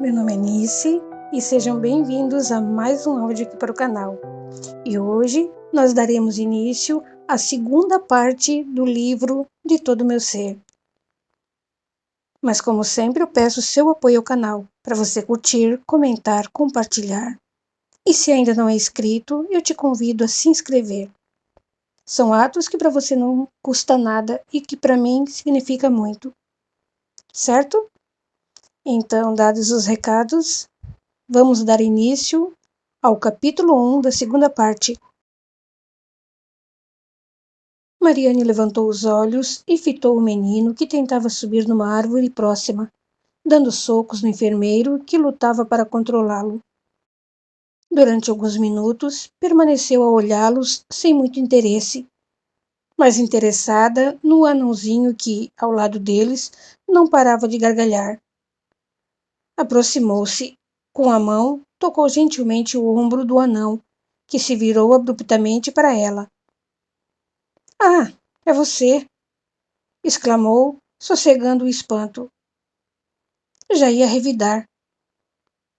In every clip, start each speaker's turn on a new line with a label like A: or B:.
A: meu nome é Nice e sejam bem-vindos a mais um áudio aqui para o canal. E hoje nós daremos início à segunda parte do livro De Todo o Meu Ser. Mas como sempre eu peço seu apoio ao canal, para você curtir, comentar, compartilhar. E se ainda não é inscrito, eu te convido a se inscrever. São atos que para você não custa nada e que para mim significa muito. Certo? Então, dados os recados, vamos dar início ao capítulo 1 da segunda parte. Mariane levantou os olhos e fitou o menino que tentava subir numa árvore próxima, dando socos no enfermeiro que lutava para controlá-lo. Durante alguns minutos, permaneceu a olhá-los sem muito interesse, mas interessada no anãozinho que, ao lado deles, não parava de gargalhar. Aproximou-se. Com a mão, tocou gentilmente o ombro do anão, que se virou abruptamente para ela. — Ah, é você! Exclamou, sossegando o espanto. Já ia revidar.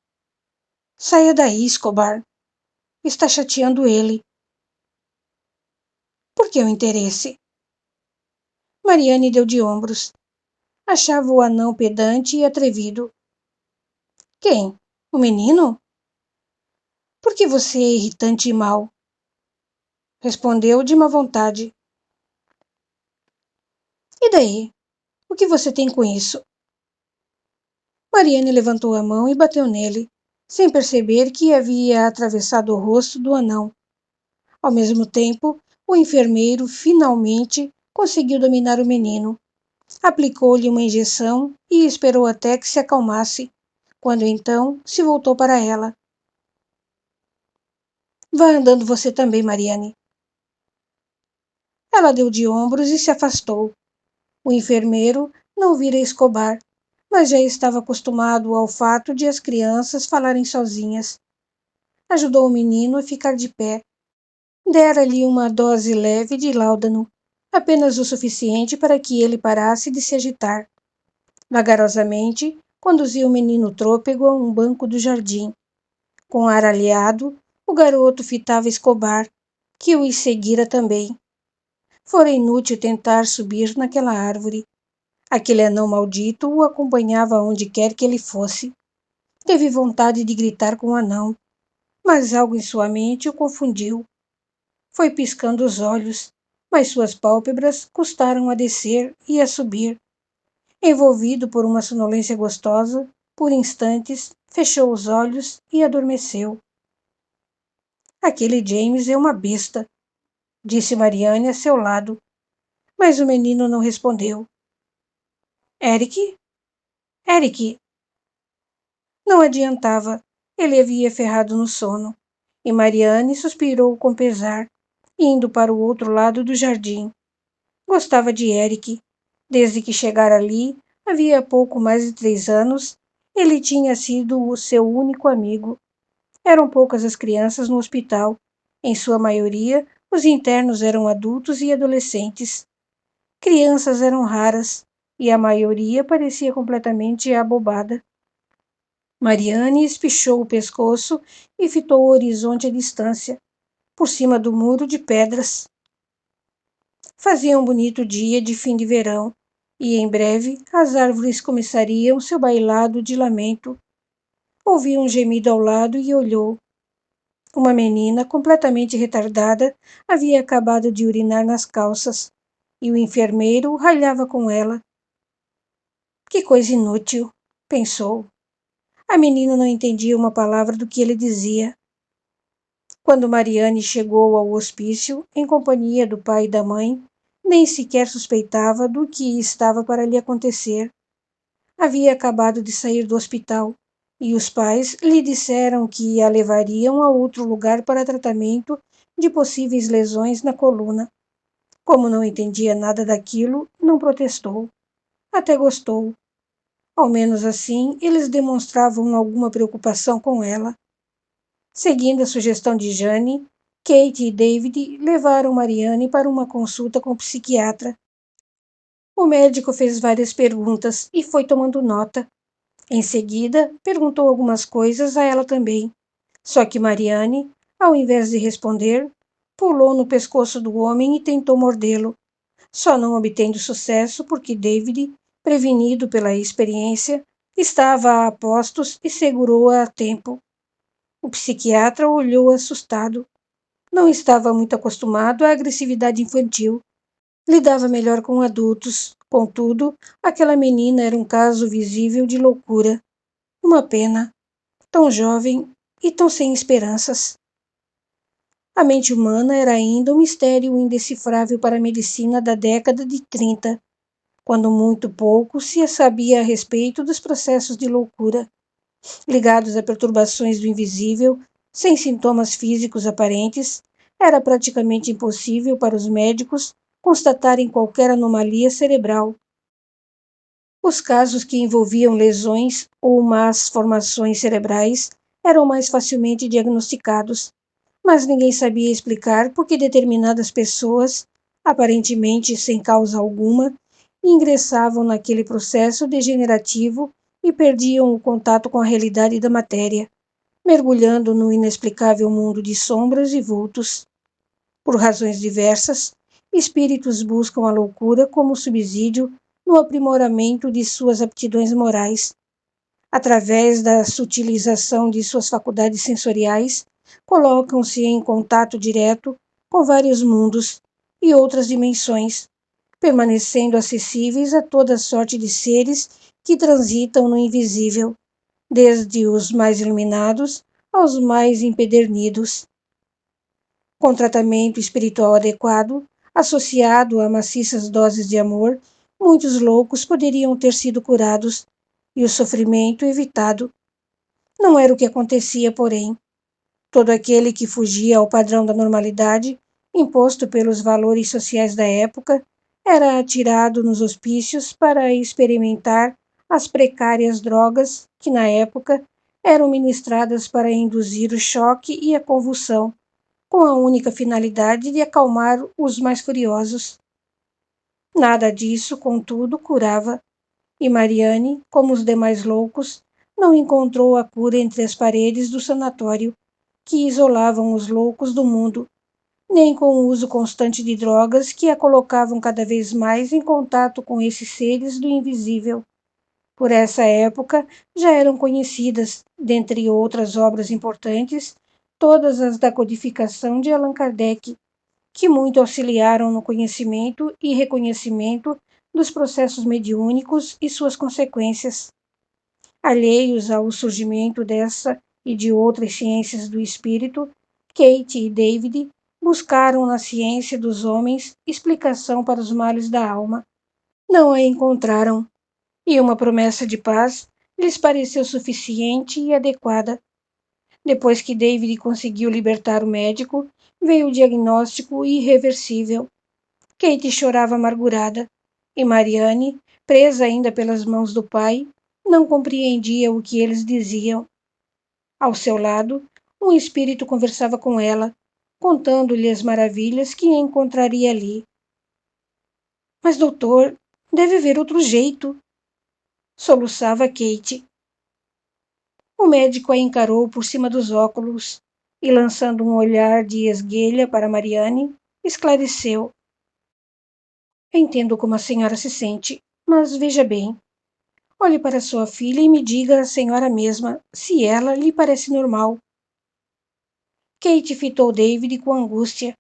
A: — Saia daí, Escobar. Está chateando ele. — Por que o interesse? Mariane deu de ombros. Achava o anão pedante e atrevido. — Quem? O menino? — Por que você é irritante e mau? Respondeu de má vontade. — E daí? O que você tem com isso? Mariane levantou a mão e bateu nele, sem perceber que havia atravessado o rosto do anão. Ao mesmo tempo, o enfermeiro finalmente conseguiu dominar o menino. Aplicou-lhe uma injeção e esperou até que se acalmasse, quando então se voltou para ela. — Vá andando você também, Mariane. Ela deu de ombros e se afastou. O enfermeiro não vira Escobar, mas já estava acostumado ao fato de as crianças falarem sozinhas. Ajudou o menino a ficar de pé. Dera-lhe uma dose leve de láudano, apenas o suficiente para que ele parasse de se agitar. Vagarosamente, conduziu o menino trôpego a um banco do jardim. Com ar aliado, o garoto fitava Escobar, que o seguira também. Fora inútil tentar subir naquela árvore. Aquele anão maldito o acompanhava onde quer que ele fosse. Teve vontade de gritar com o anão, mas algo em sua mente o confundiu. Foi piscando os olhos, mas suas pálpebras custaram a descer e a subir. Envolvido por uma sonolência gostosa, por instantes, fechou os olhos e adormeceu. Aquele James é uma besta, disse Mariane a seu lado, mas o menino não respondeu. Eric? Eric! Não adiantava, ele havia ferrado no sono, e Mariane suspirou com pesar, indo para o outro lado do jardim. Gostava de Eric. Desde que chegara ali, havia pouco mais de 3 anos, ele tinha sido o seu único amigo. Eram poucas as crianças no hospital. Em sua maioria, os internos eram adultos e adolescentes. Crianças eram raras, e a maioria parecia completamente abobada. Mariane espichou o pescoço e fitou o horizonte à distância, por cima do muro de pedras. Fazia um bonito dia de fim de verão, e em breve as árvores começariam seu bailado de lamento. Ouviu um gemido ao lado e olhou. Uma menina, completamente retardada, havia acabado de urinar nas calças, e o enfermeiro ralhava com ela. Que coisa inútil, pensou. A menina não entendia uma palavra do que ele dizia. Quando Mariane chegou ao hospício, em companhia do pai e da mãe, nem sequer suspeitava do que estava para lhe acontecer. Havia acabado de sair do hospital, e os pais lhe disseram que a levariam a outro lugar para tratamento de possíveis lesões na coluna. Como não entendia nada daquilo, não protestou. Até gostou. Ao menos assim, eles demonstravam alguma preocupação com ela. Seguindo a sugestão de Jane, Kate e David levaram Mariane para uma consulta com o psiquiatra. O médico fez várias perguntas e foi tomando nota. Em seguida, perguntou algumas coisas a ela também. Só que Mariane, ao invés de responder, pulou no pescoço do homem e tentou mordê-lo, só não obtendo sucesso porque David, prevenido pela experiência, estava a postos e segurou-a a tempo. O psiquiatra olhou assustado. Não estava muito acostumado à agressividade infantil. Lidava melhor com adultos. Contudo, aquela menina era um caso visível de loucura. Uma pena. Tão jovem e tão sem esperanças. A mente humana era ainda um mistério indecifrável para a medicina da década de 30, quando muito pouco se sabia a respeito dos processos de loucura, ligados a perturbações do invisível, sem sintomas físicos aparentes. Era praticamente impossível para os médicos constatarem qualquer anomalia cerebral. Os casos que envolviam lesões ou más formações cerebrais eram mais facilmente diagnosticados, mas ninguém sabia explicar por que determinadas pessoas, aparentemente sem causa alguma, ingressavam naquele processo degenerativo e perdiam o contato com a realidade da matéria, mergulhando no inexplicável mundo de sombras e vultos. Por razões diversas, espíritos buscam a loucura como subsídio no aprimoramento de suas aptidões morais. Através da sutilização de suas faculdades sensoriais, colocam-se em contato direto com vários mundos e outras dimensões, permanecendo acessíveis a toda sorte de seres que transitam no invisível, desde os mais iluminados aos mais empedernidos. Com tratamento espiritual adequado, associado a maciças doses de amor, muitos loucos poderiam ter sido curados e o sofrimento evitado. Não era o que acontecia, porém. Todo aquele que fugia ao padrão da normalidade, imposto pelos valores sociais da época, era atirado nos hospícios para experimentar as precárias drogas que, na época, eram ministradas para induzir o choque e a convulsão, com a única finalidade de acalmar os mais furiosos. Nada disso, contudo, curava, e Mariane, como os demais loucos, não encontrou a cura entre as paredes do sanatório, que isolavam os loucos do mundo, nem com o uso constante de drogas que a colocavam cada vez mais em contato com esses seres do invisível. Por essa época já eram conhecidas, dentre outras obras importantes, todas as da codificação de Allan Kardec, que muito auxiliaram no conhecimento e reconhecimento dos processos mediúnicos e suas consequências. Alheios ao surgimento dessa e de outras ciências do espírito, Kate e David buscaram na ciência dos homens explicação para os males da alma. Não a encontraram, e uma promessa de paz lhes pareceu suficiente e adequada. Depois que David conseguiu libertar o médico, veio o diagnóstico irreversível. Kate chorava amargurada, e Mariane, presa ainda pelas mãos do pai, não compreendia o que eles diziam. Ao seu lado, um espírito conversava com ela, contando-lhe as maravilhas que encontraria ali. Mas, doutor, deve haver outro jeito, soluçava Kate. O médico a encarou por cima dos óculos e, lançando um olhar de esguelha para Mariane, esclareceu. Entendo como a senhora se sente, mas veja bem. Olhe para sua filha e me diga a senhora mesma se ela lhe parece normal. Kate fitou David com angústia.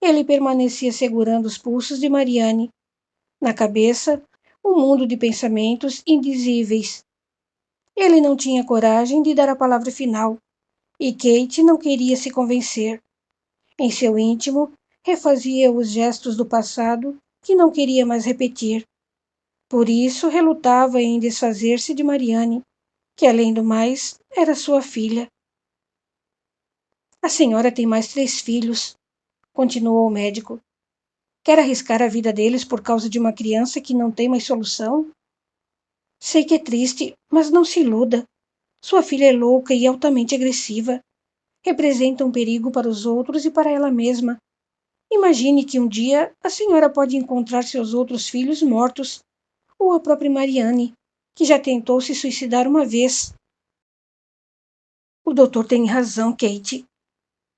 A: Ele permanecia segurando os pulsos de Mariane. Na cabeça, um mundo de pensamentos indizíveis. Ele não tinha coragem de dar a palavra final, e Kate não queria se convencer. Em seu íntimo, refazia os gestos do passado que não queria mais repetir. Por isso, relutava em desfazer-se de Mariane, que, além do mais, era sua filha. A senhora tem mais 3 filhos, continuou o médico. Quer arriscar a vida deles por causa de uma criança que não tem mais solução? Sei que é triste, mas não se iluda. Sua filha é louca e altamente agressiva. Representa um perigo para os outros e para ela mesma. Imagine que um dia a senhora pode encontrar seus outros filhos mortos, ou a própria Mariane. que já tentou se suicidar uma vez. O doutor tem razão, Kate,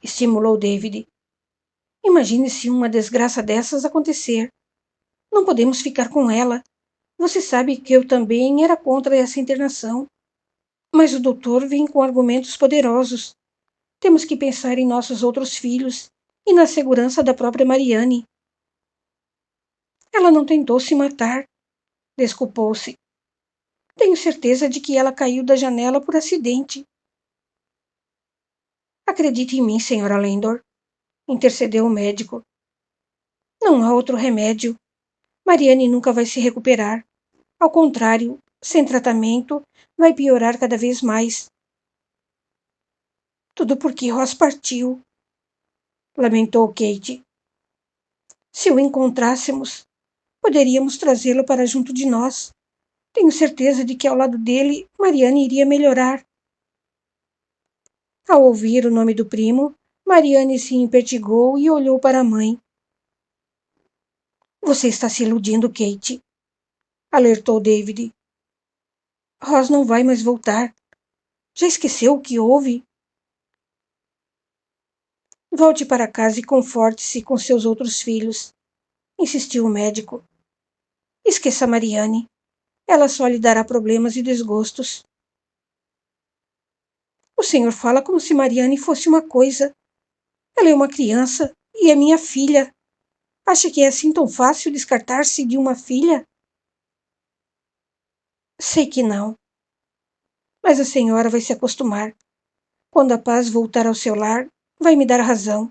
A: estimulou David. Imagine se uma desgraça dessas acontecer. Não podemos ficar com ela. Você sabe que eu também era contra essa internação. Mas o doutor vem com argumentos poderosos. Temos que pensar em nossos outros filhos e na segurança da própria Mariane. Ela não tentou se matar, desculpou-se. Tenho certeza de que ela caiu da janela por acidente. Acredite em mim, senhora Landor, intercedeu o médico. Não há outro remédio. Mariane nunca vai se recuperar. Ao contrário, sem tratamento, vai piorar cada vez mais. Tudo porque Ross partiu, lamentou Kate. Se o encontrássemos, poderíamos trazê-lo para junto de nós. Tenho certeza de que ao lado dele, Mariane iria melhorar. Ao ouvir o nome do primo, Mariane se impertigou e olhou para a mãe. Você está se iludindo, Kate, alertou David. Ross não vai mais voltar. Já esqueceu o que houve? Volte para casa e conforte-se com seus outros filhos, insistiu o médico. Esqueça Mariane. Ela só lhe dará problemas e desgostos. O senhor fala como se Mariane fosse uma coisa. Ela é uma criança e é minha filha. Acha que é assim tão fácil descartar-se de uma filha? Sei que não. Mas a senhora vai se acostumar. Quando a paz voltar ao seu lar, vai me dar razão.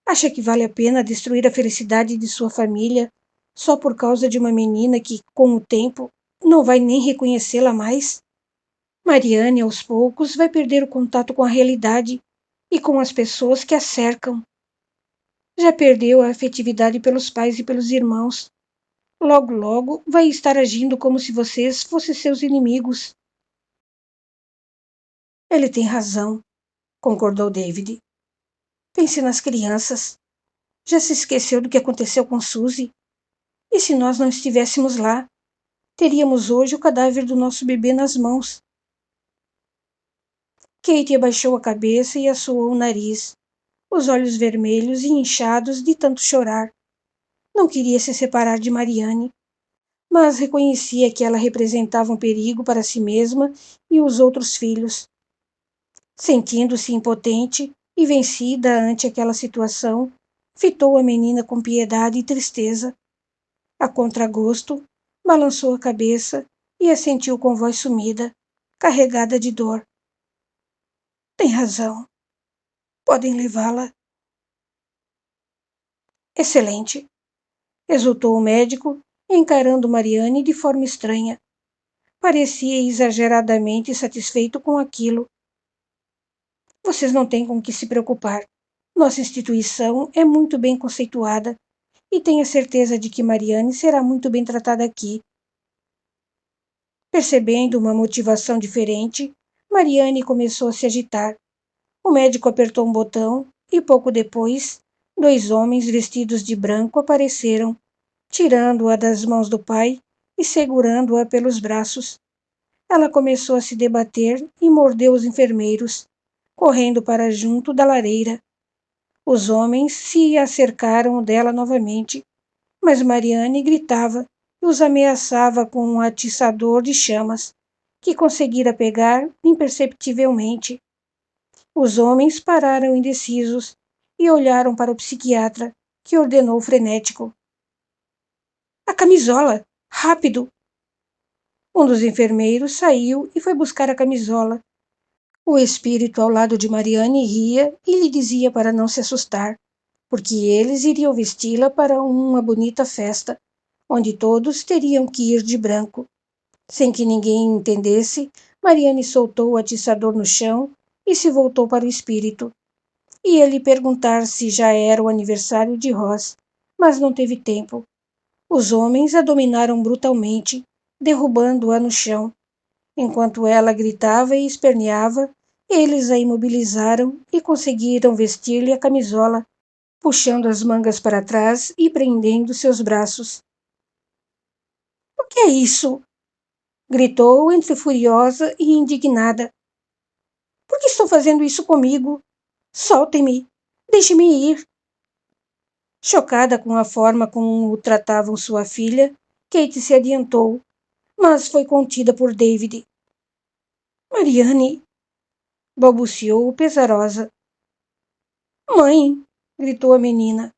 A: Acha que vale a pena destruir a felicidade de sua família só por causa de uma menina que, com o tempo, não vai nem reconhecê-la mais? Mariane, aos poucos, vai perder o contato com a realidade e com as pessoas que a cercam. Já perdeu a afetividade pelos pais e pelos irmãos. Logo, logo, vai estar agindo como se vocês fossem seus inimigos. Ele tem razão, concordou David. Pense nas crianças. Já se esqueceu do que aconteceu com Suzy? E se nós não estivéssemos lá? Teríamos hoje o cadáver do nosso bebê nas mãos. Kate abaixou a cabeça e assoou o nariz, os olhos vermelhos e inchados de tanto chorar. Não queria se separar de Mariane, mas reconhecia que ela representava um perigo para si mesma e os outros filhos. Sentindo-se impotente e vencida ante aquela situação, fitou a menina com piedade e tristeza. A contragosto, balançou a cabeça e assentiu com voz sumida, carregada de dor. Tem razão. Podem levá-la. Excelente, exultou o médico, encarando Mariane de forma estranha. Parecia exageradamente satisfeito com aquilo. Vocês não têm com que se preocupar. Nossa instituição é muito bem conceituada e tenho a certeza de que Mariane será muito bem tratada aqui. Percebendo uma motivação diferente, Mariane começou a se agitar. O médico apertou um botão e, pouco depois, 2 homens vestidos de branco apareceram, tirando-a das mãos do pai e segurando-a pelos braços. Ela começou a se debater e mordeu os enfermeiros, correndo para junto da lareira. Os homens se acercaram dela novamente, mas Mariane gritava e os ameaçava com um atiçador de chamas, que conseguira pegar imperceptivelmente. Os homens pararam indecisos e olharam para o psiquiatra, que ordenou frenético. A camisola! Rápido! Um dos enfermeiros saiu e foi buscar a camisola. O espírito ao lado de Mariane ria e lhe dizia para não se assustar, porque eles iriam vesti-la para uma bonita festa, onde todos teriam que ir de branco. Sem que ninguém entendesse, Mariane soltou o atiçador no chão e se voltou para o espírito. Ia lhe perguntar se já era o aniversário de Ross, mas não teve tempo. Os homens a dominaram brutalmente, derrubando-a no chão. Enquanto ela gritava e esperneava, eles a imobilizaram e conseguiram vestir-lhe a camisola, puxando as mangas para trás e prendendo seus braços. O que é isso? gritou entre furiosa e indignada. Por que estão fazendo isso comigo? Soltem-me! Deixe-me ir! Chocada com a forma como tratavam sua filha, Kate se adiantou, mas foi contida por David. Mariane! Balbuciou pesarosa. Mãe! Gritou a menina.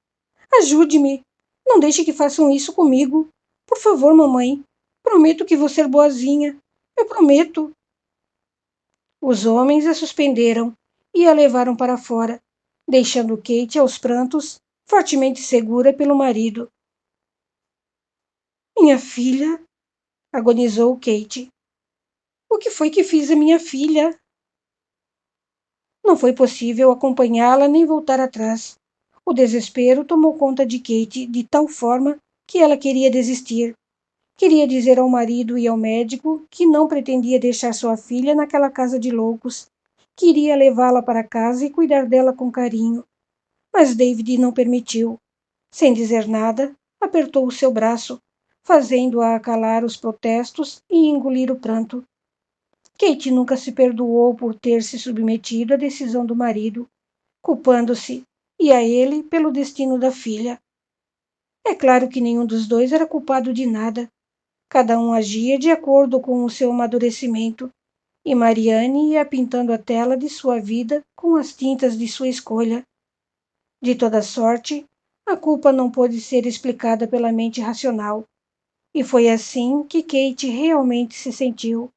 A: Ajude-me! Não deixe que façam isso comigo! Por favor, mamãe! Prometo que vou ser boazinha! Eu prometo! Os homens a suspenderam e a levaram para fora, deixando Kate aos prantos, fortemente segura pelo marido. Minha filha! Agonizou Kate. O que foi que fiz a minha filha? Não foi possível acompanhá-la nem voltar atrás. O desespero tomou conta de Kate de tal forma que ela queria desistir. Queria dizer ao marido e ao médico que não pretendia deixar sua filha naquela casa de loucos. Queria levá-la para casa e cuidar dela com carinho. Mas David não permitiu. Sem dizer nada, apertou o seu braço, fazendo-a calar os protestos e engolir o pranto. Kate nunca se perdoou por ter se submetido à decisão do marido, culpando-se, e a ele, pelo destino da filha. É claro que nenhum dos dois era culpado de nada. Cada um agia de acordo com o seu amadurecimento, e Mariane ia pintando a tela de sua vida com as tintas de sua escolha. De toda sorte, a culpa não pôde ser explicada pela mente racional, e foi assim que Kate realmente se sentiu,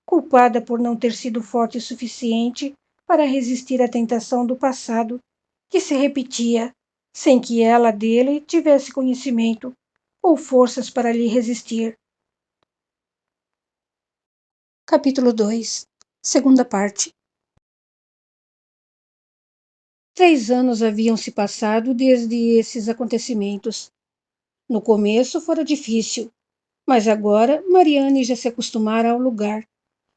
A: culpada por não ter sido forte o suficiente para resistir à tentação do passado, que se repetia, sem que ela dele tivesse conhecimento ou forças para lhe resistir. Capítulo 2. Segunda parte. 3 anos haviam se passado desde esses acontecimentos. No começo fora difícil, mas agora Mariane já se acostumara ao lugar.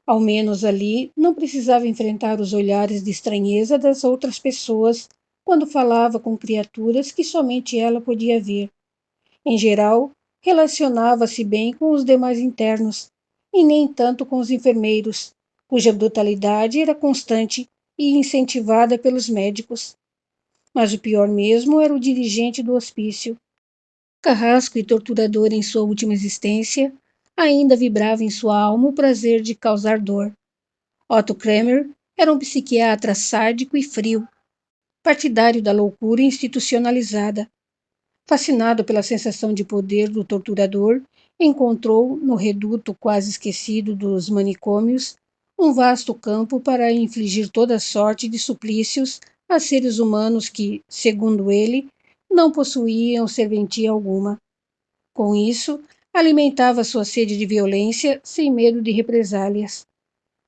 A: Ao menos ali não precisava enfrentar os olhares de estranheza das outras pessoas quando falava com criaturas que somente ela podia ver. Em geral, relacionava-se bem com os demais internos, e nem tanto com os enfermeiros, cuja brutalidade era constante e incentivada pelos médicos. Mas o pior mesmo era o dirigente do hospício. Carrasco e torturador em sua última existência, ainda vibrava em sua alma o prazer de causar dor. Otto Kremer era um psiquiatra sádico e frio, partidário da loucura institucionalizada. Fascinado pela sensação de poder do torturador, encontrou, no reduto quase esquecido dos manicômios, um vasto campo para infligir toda sorte de suplícios a seres humanos que, segundo ele, não possuíam serventia alguma. Com isso, alimentava sua sede de violência sem medo de represálias,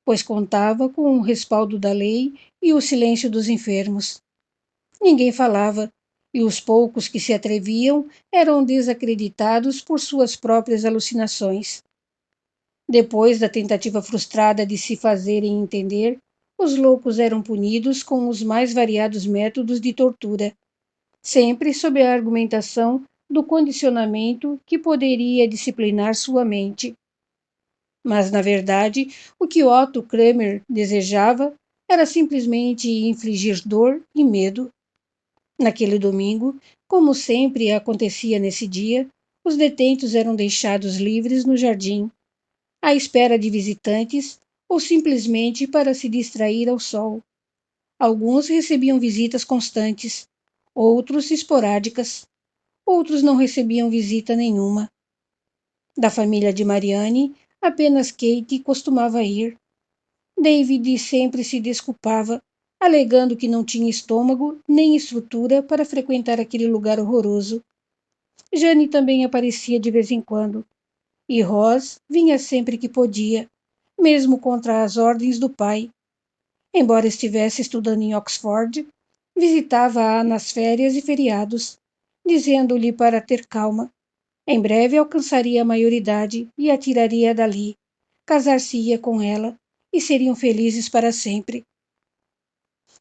A: pois contava com o respaldo da lei e o silêncio dos enfermos. Ninguém falava, e os poucos que se atreviam eram desacreditados por suas próprias alucinações. Depois da tentativa frustrada de se fazerem entender, os loucos eram punidos com os mais variados métodos de tortura, sempre sob a argumentação do condicionamento que poderia disciplinar sua mente. Mas, na verdade, o que Otto Kremer desejava era simplesmente infligir dor e medo. Naquele domingo, como sempre acontecia nesse dia, os detentos eram deixados livres no jardim, à espera de visitantes ou simplesmente para se distrair ao sol. Alguns recebiam visitas constantes, outros esporádicas, outros não recebiam visita nenhuma. Da família de Mariane, apenas Kate costumava ir. David sempre se desculpava, alegando que não tinha estômago nem estrutura para frequentar aquele lugar horroroso. Jane também aparecia de vez em quando, e Roz vinha sempre que podia, mesmo contra as ordens do pai. Embora estivesse estudando em Oxford, visitava-a nas férias e feriados, dizendo-lhe para ter calma. Em breve alcançaria a maioridade e a tiraria dali, casar-se-ia com ela, e seriam felizes para sempre.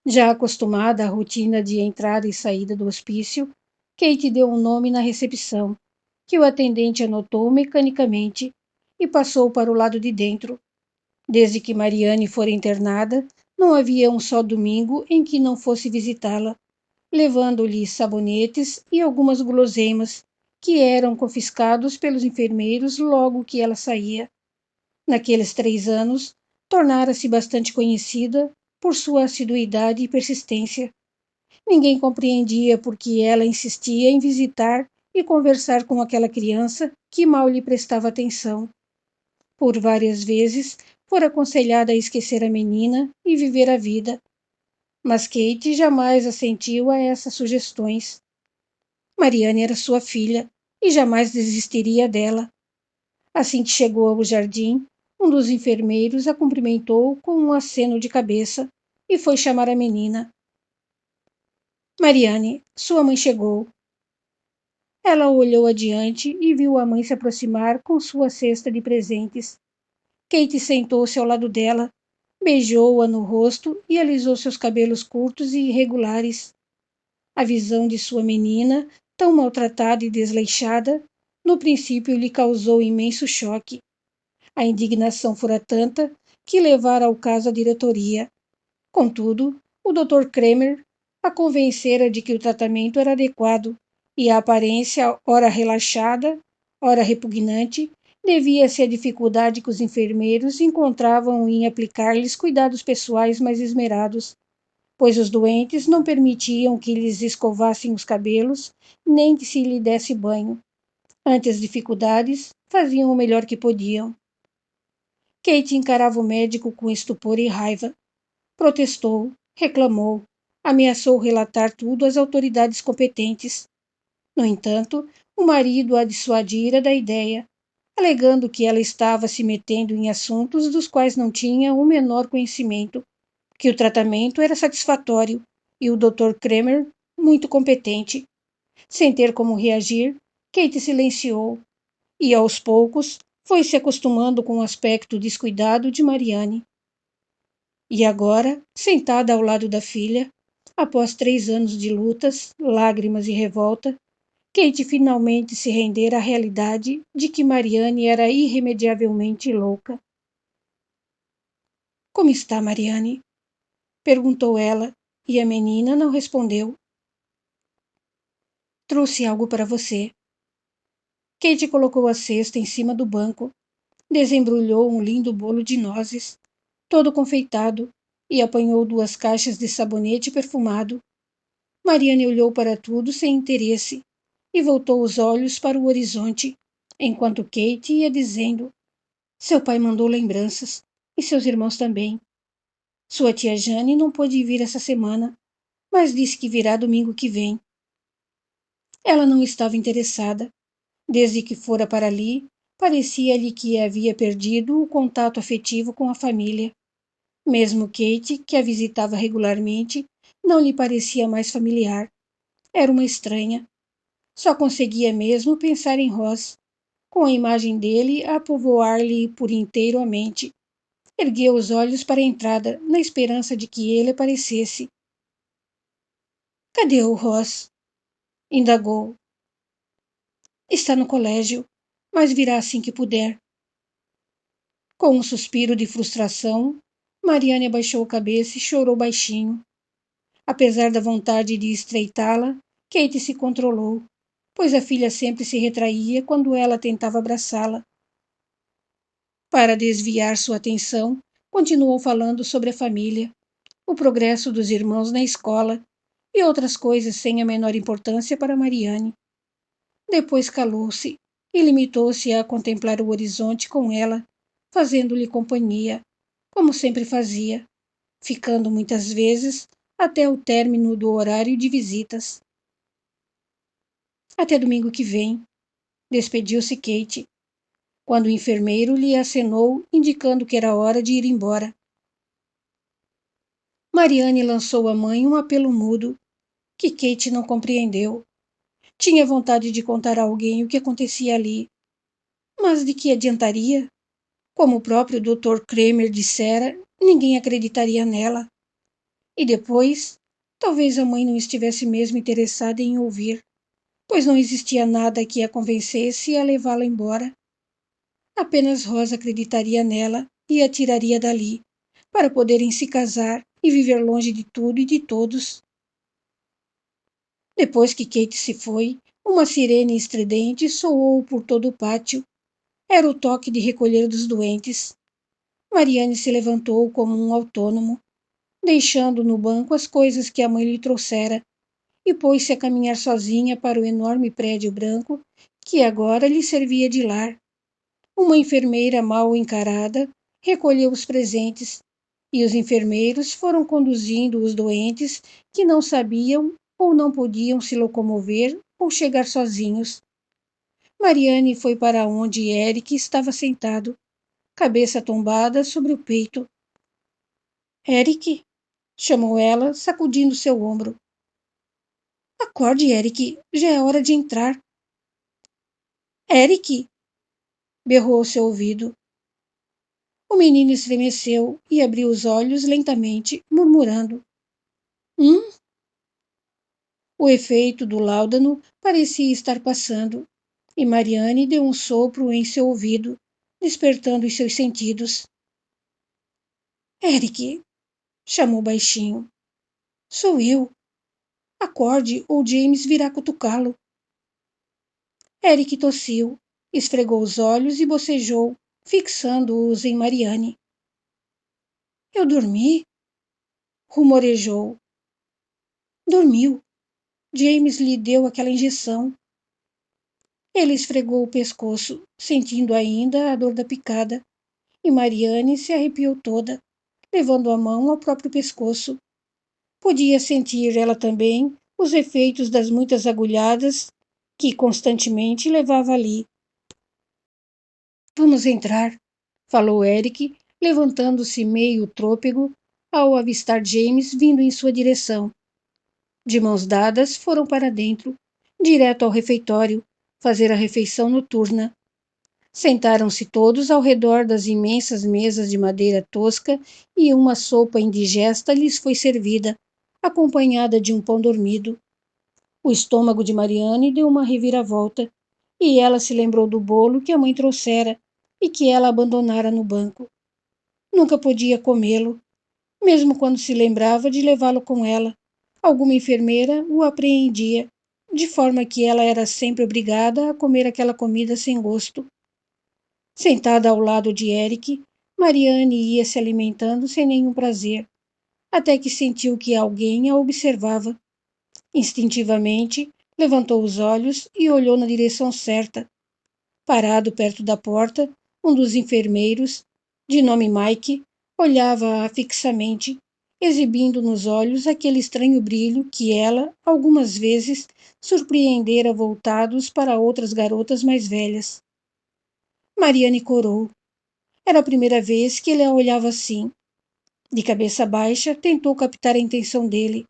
A: Já acostumada à rotina de entrada e saída do hospício, Kate deu um nome na recepção, que o atendente anotou mecanicamente, e passou para o lado de dentro. Desde que Mariane fora internada, não havia um só domingo em que não fosse visitá-la, levando-lhe sabonetes e algumas guloseimas, que eram confiscados pelos enfermeiros logo que ela saía. Naqueles 3 anos, tornara-se bastante conhecida por sua assiduidade e persistência. Ninguém compreendia por que ela insistia em visitar e conversar com aquela criança que mal lhe prestava atenção. Por várias vezes, fora aconselhada a esquecer a menina e viver a vida, mas Kate jamais assentiu a essas sugestões. Mariane era sua filha e jamais desistiria dela. Assim que chegou ao jardim, um dos enfermeiros a cumprimentou com um aceno de cabeça e foi chamar a menina. Mariane, sua mãe chegou. Ela olhou adiante e viu a mãe se aproximar com sua cesta de presentes. Kate sentou-se ao lado dela, beijou-a no rosto e alisou seus cabelos curtos e irregulares. A visão de sua menina, tão maltratada e desleixada, no princípio lhe causou imenso choque. A indignação fora tanta que levara ao caso à diretoria. Contudo, o Dr. Kremer a convencera de que o tratamento era adequado e a aparência, ora relaxada, ora repugnante, devia-se à dificuldade que os enfermeiros encontravam em aplicar-lhes cuidados pessoais mais esmerados, pois os doentes não permitiam que lhes escovassem os cabelos nem que se lhe desse banho. Ante as dificuldades, faziam o melhor que podiam. Kate encarava o médico com estupor e raiva. Protestou, reclamou, ameaçou relatar tudo às autoridades competentes. No entanto, o marido a dissuadira da ideia, alegando que ela estava se metendo em assuntos dos quais não tinha o menor conhecimento, que o tratamento era satisfatório e o Dr. Kremer muito competente. Sem ter como reagir, Kate silenciou e, aos poucos, foi se acostumando com o aspecto descuidado de Mariane. E agora, sentada ao lado da filha, após 3 anos de lutas, lágrimas e revolta, Kate finalmente se rendera à realidade de que Mariane era irremediavelmente louca. Como está, Mariane? Perguntou ela, e a menina não respondeu. Trouxe algo para você. Kate colocou a cesta em cima do banco, desembrulhou um lindo bolo de nozes, todo confeitado, e apanhou 2 caixas de sabonete perfumado. Mariane olhou para tudo sem interesse e voltou os olhos para o horizonte, enquanto Kate ia dizendo: seu pai mandou lembranças, e seus irmãos também. Sua tia Jane não pôde vir essa semana, mas disse que virá domingo que vem. Ela não estava interessada. Desde que fora para ali, parecia-lhe que havia perdido o contato afetivo com a família. Mesmo Kate, que a visitava regularmente, não lhe parecia mais familiar. Era uma estranha. Só conseguia mesmo pensar em Ross, com a imagem dele a povoar-lhe por inteiro a mente. Ergueu os olhos para a entrada, na esperança de que ele aparecesse. Cadê o Ross? Indagou. Está no colégio, mas virá assim que puder. Com um suspiro de frustração, Mariane abaixou a cabeça e chorou baixinho. Apesar da vontade de estreitá-la, Kate se controlou, pois a filha sempre se retraía quando ela tentava abraçá-la. Para desviar sua atenção, continuou falando sobre a família, o progresso dos irmãos na escola e outras coisas sem a menor importância para Mariane. Depois calou-se e limitou-se a contemplar o horizonte com ela, fazendo-lhe companhia, como sempre fazia, ficando muitas vezes até o término do horário de visitas. Até domingo que vem, despediu-se Kate, quando o enfermeiro lhe acenou, indicando que era hora de ir embora. Mariane lançou à mãe um apelo mudo, que Kate não compreendeu. Tinha vontade de contar a alguém o que acontecia ali, mas de que adiantaria? Como o próprio Dr. Kremer dissera, ninguém acreditaria nela. E depois, talvez a mãe não estivesse mesmo interessada em ouvir, pois não existia nada que a convencesse a levá-la embora. Apenas Rosa acreditaria nela e a tiraria dali, para poderem se casar e viver longe de tudo e de todos. Depois que Kate se foi, uma sirene estridente soou por todo o pátio. Era o toque de recolher dos doentes. Mariane se levantou como um autônomo, deixando no banco as coisas que a mãe lhe trouxera, e pôs-se a caminhar sozinha para o enorme prédio branco que agora lhe servia de lar. Uma enfermeira mal encarada recolheu os presentes, e os enfermeiros foram conduzindo os doentes que não sabiam ou não podiam se locomover ou chegar sozinhos. Mariane foi para onde Eric estava sentado, cabeça tombada sobre o peito. Eric, chamou ela, sacudindo seu ombro. Acorde, Eric, já é hora de entrar. Eric, berrou ao seu ouvido. O menino estremeceu e abriu os olhos lentamente, murmurando. O efeito do láudano parecia estar passando, e Mariane deu um sopro em seu ouvido, despertando os seus sentidos. Eric, chamou baixinho. Sou eu. Acorde ou James virá cutucá-lo. Eric tossiu, esfregou os olhos e bocejou, fixando-os em Mariane. Eu dormi? Rumorejou. Dormiu. James lhe deu aquela injeção. Ele esfregou o pescoço, sentindo ainda a dor da picada, e Mariane se arrepiou toda, levando a mão ao próprio pescoço. Podia sentir ela também os efeitos das muitas agulhadas que constantemente levava ali. Vamos entrar, falou Eric, levantando-se meio trôpego ao avistar James vindo em sua direção. De mãos dadas, foram para dentro, direto ao refeitório, fazer a refeição noturna. Sentaram-se todos ao redor das imensas mesas de madeira tosca e uma sopa indigesta lhes foi servida, acompanhada de um pão dormido. O estômago de Mariane deu uma reviravolta, e ela se lembrou do bolo que a mãe trouxera e que ela abandonara no banco. Nunca podia comê-lo, mesmo quando se lembrava de levá-lo com ela. Alguma enfermeira o apreendia, de forma que ela era sempre obrigada a comer aquela comida sem gosto. Sentada ao lado de Eric, Mariane ia se alimentando sem nenhum prazer, até que sentiu que alguém a observava. Instintivamente, levantou os olhos e olhou na direção certa. Parado perto da porta, um dos enfermeiros, de nome Mike, olhava-a fixamente, exibindo nos olhos aquele estranho brilho que ela, algumas vezes, surpreendera voltados para outras garotas mais velhas. Mariane corou. Era a primeira vez que ele a olhava assim. De cabeça baixa, tentou captar a intenção dele,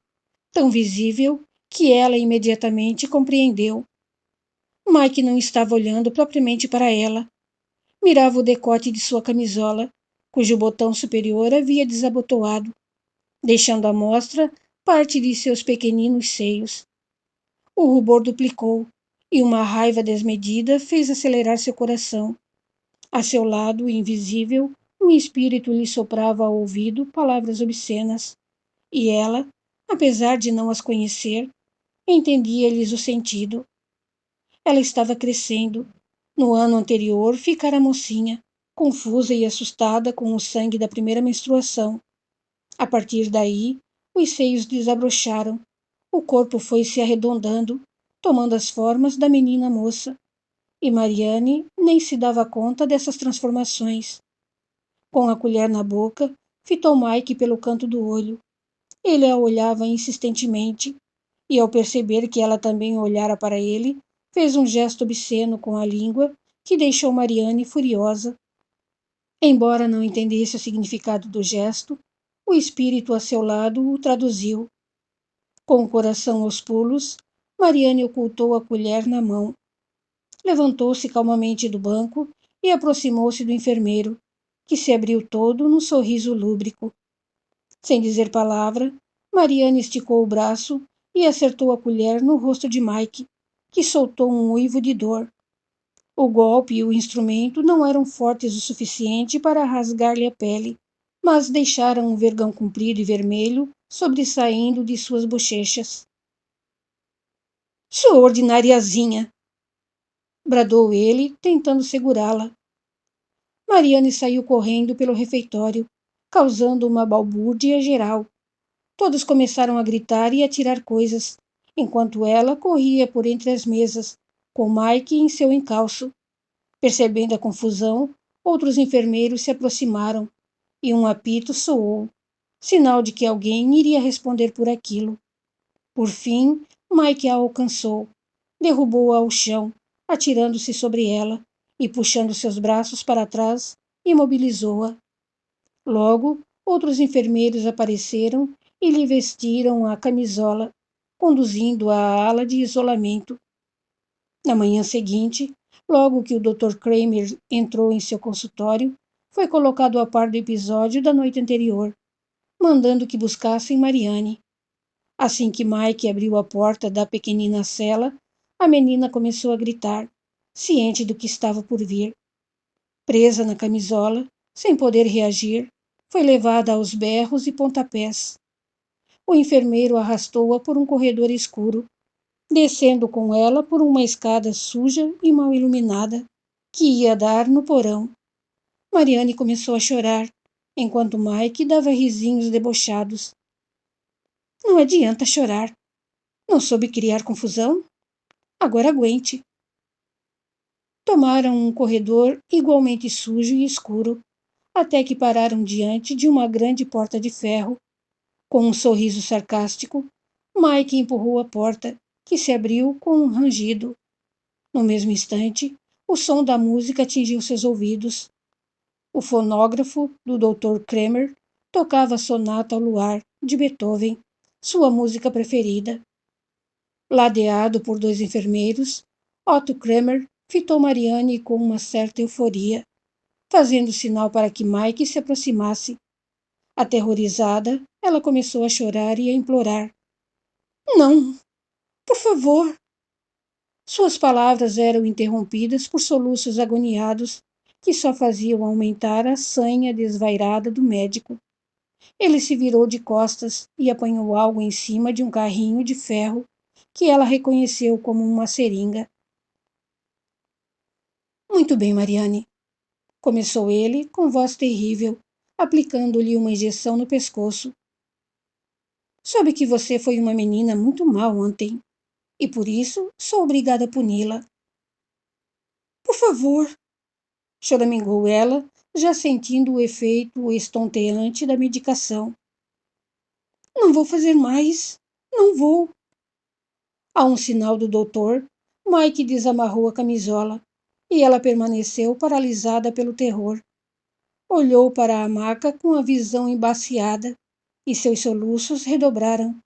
A: tão visível que ela imediatamente compreendeu. Mike não estava olhando propriamente para ela. Mirava o decote de sua camisola, cujo botão superior havia desabotoado, deixando à mostra parte de seus pequeninos seios. O rubor duplicou, e uma raiva desmedida fez acelerar seu coração. A seu lado, invisível, um espírito lhe soprava ao ouvido palavras obscenas, e ela, apesar de não as conhecer, entendia-lhes o sentido. Ela estava crescendo. No ano anterior, ficara mocinha, confusa e assustada com o sangue da primeira menstruação. A partir daí, os seios desabrocharam. O corpo foi se arredondando, tomando as formas da menina moça. E Mariane nem se dava conta dessas transformações. Com a colher na boca, fitou Mike pelo canto do olho. Ele a olhava insistentemente, e ao perceber que ela também olhara para ele, fez um gesto obsceno com a língua que deixou Mariane furiosa. Embora não entendesse o significado do gesto, o espírito a seu lado o traduziu. Com o coração aos pulos, Mariane ocultou a colher na mão. Levantou-se calmamente do banco e aproximou-se do enfermeiro, que se abriu todo num sorriso lúbrico. Sem dizer palavra, Mariane esticou o braço e acertou a colher no rosto de Mike, que soltou um uivo de dor. O golpe e o instrumento não eram fortes o suficiente para rasgar-lhe a pele, mas deixaram um vergão comprido e vermelho sobressaindo de suas bochechas. Sua ordinariazinha! Bradou ele, tentando segurá-la. Mariane saiu correndo pelo refeitório, causando uma balbúrdia geral. Todos começaram a gritar e a tirar coisas, enquanto ela corria por entre as mesas, com Mike em seu encalço. Percebendo a confusão, outros enfermeiros se aproximaram e um apito soou, sinal de que alguém iria responder por aquilo. Por fim, Mike a alcançou, derrubou-a ao chão, atirando-se sobre ela e puxando seus braços para trás, imobilizou-a. Logo, outros enfermeiros apareceram e lhe vestiram a camisola, conduzindo-a à ala de isolamento. Na manhã seguinte, logo que o Dr. Kramer entrou em seu consultório, foi colocado a par do episódio da noite anterior, mandando que buscassem Mariane. Assim que Mike abriu a porta da pequenina cela, a menina começou a gritar, ciente do que estava por vir. Presa na camisola, sem poder reagir, foi levada aos berros e pontapés. O enfermeiro arrastou-a por um corredor escuro, descendo com ela por uma escada suja e mal iluminada, que ia dar no porão. Mariane começou a chorar, enquanto Mike dava risinhos debochados. Não adianta chorar. Não soube criar confusão? Agora aguente. Tomaram um corredor igualmente sujo e escuro, até que pararam diante de uma grande porta de ferro. Com um sorriso sarcástico, Mike empurrou a porta, que se abriu com um rangido. No mesmo instante, o som da música atingiu seus ouvidos. O fonógrafo do Dr. Kramer tocava a Sonata ao Luar, de Beethoven, sua música preferida. Ladeado por dois enfermeiros, Otto Kramer fitou Mariane com uma certa euforia, fazendo sinal para que Mike se aproximasse. Aterrorizada, ela começou a chorar e a implorar. Não, por favor. Suas palavras eram interrompidas por soluços agoniados que só faziam aumentar a sanha desvairada do médico. Ele se virou de costas e apanhou algo em cima de um carrinho de ferro que ela reconheceu como uma seringa. Muito bem, Mariane, começou ele com voz terrível, aplicando-lhe uma injeção no pescoço. Soube que você foi uma menina muito má ontem, e por isso sou obrigada a puni-la. Por favor, choramingou ela, já sentindo o efeito estonteante da medicação. Não vou fazer mais. Não vou. A um sinal do doutor, Mike desamarrou a camisola e ela permaneceu paralisada pelo terror. Olhou para a maca com a visão embaciada e seus soluços redobraram.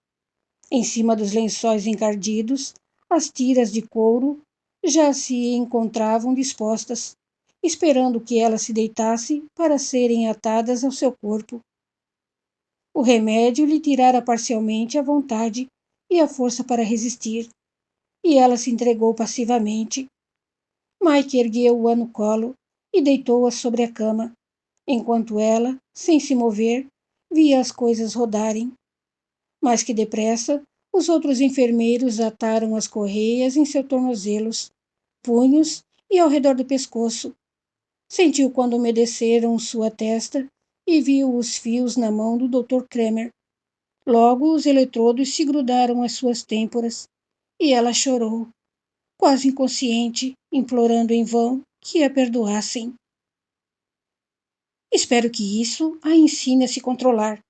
A: Em cima dos lençóis encardidos, as tiras de couro já se encontravam dispostas, esperando que ela se deitasse para serem atadas ao seu corpo. O remédio lhe tirara parcialmente a vontade e a força para resistir, e ela se entregou passivamente. Mike ergueu-a no colo e deitou-a sobre a cama, enquanto ela, sem se mover, via as coisas rodarem. Mais que depressa, os outros enfermeiros ataram as correias em seus tornozelos, punhos e ao redor do pescoço. Sentiu quando umedeceram sua testa e viu os fios na mão do Dr. Kramer. Logo os eletrodos se grudaram às suas têmporas e ela chorou, quase inconsciente, implorando em vão que a perdoassem. Espero que isso a ensine a se controlar,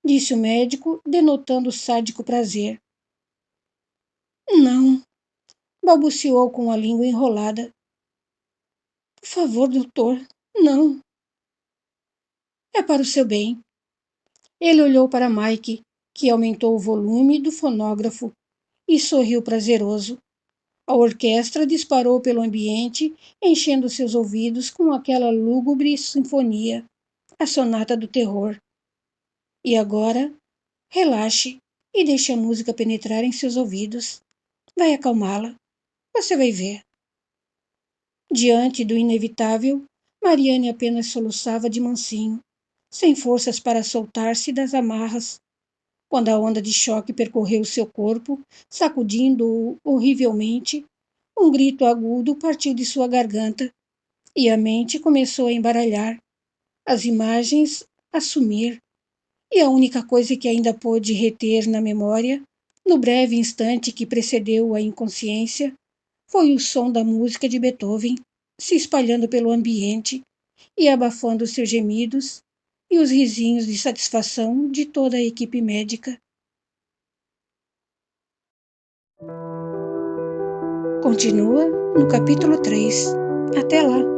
A: disse o médico, denotando sádico prazer. Não, balbuciou com a língua enrolada. Por favor, doutor, não. É para o seu bem. Ele olhou para Mike, que aumentou o volume do fonógrafo e sorriu prazeroso. A orquestra disparou pelo ambiente, enchendo seus ouvidos com aquela lúgubre sinfonia, a sonata do terror. E agora, relaxe e deixe a música penetrar em seus ouvidos. Vai acalmá-la. Você vai ver. Diante do inevitável, Mariane apenas soluçava de mansinho, sem forças para soltar-se das amarras. Quando a onda de choque percorreu seu corpo, sacudindo-o horrivelmente, um grito agudo partiu de sua garganta e a mente começou a embaralhar, as imagens a sumir, e a única coisa que ainda pôde reter na memória, no breve instante que precedeu a inconsciência, foi o som da música de Beethoven se espalhando pelo ambiente e abafando seus gemidos e os risinhos de satisfação de toda a equipe médica. Continua no capítulo 3. Até lá!